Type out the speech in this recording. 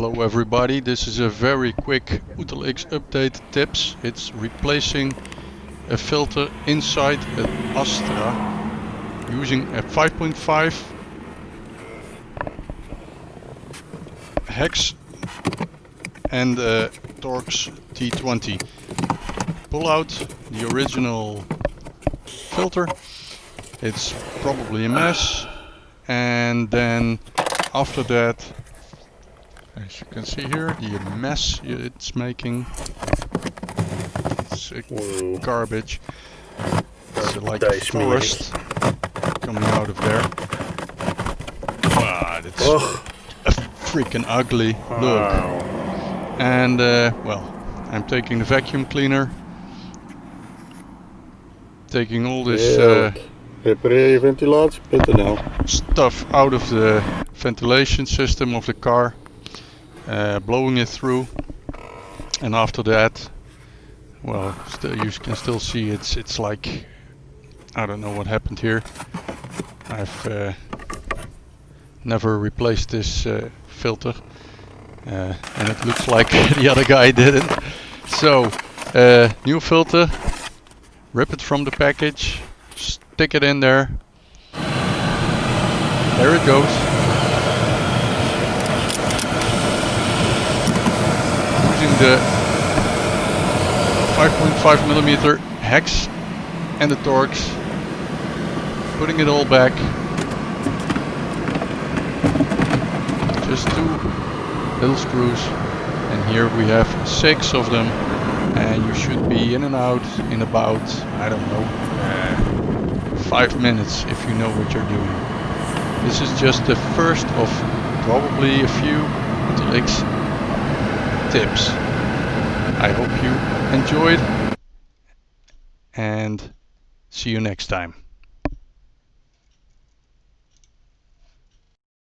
Hello everybody, this is a very quick OETELX update tips. It's replacing a filter inside an Astra using a 5.5 hex and a torx T20. Pull out the original filter, it's probably a mess, and then after that, as you can see here, the mess it's making, it's garbage. It's like a forest coming out of there. Ah, it's a freaking ugly look. And well, I'm taking the vacuum cleaner, taking all this repareerjeventilatie.nl stuff out of the ventilation system of the car. Blowing it through, and after that, well, you can still see it's like, I don't know what happened here. I've never replaced this filter, and it looks like the other guy didn't. So new filter, rip it from the package, stick it in there. There it goes. The 5.5mm hex and the torx, putting it all back, just 2 little screws, and here we have 6 of them, and you should be in and out in about, I don't know, 5 minutes if you know what you're doing. This is just the first of probably a few OETELX tips. I hope you enjoyed, and see you next time.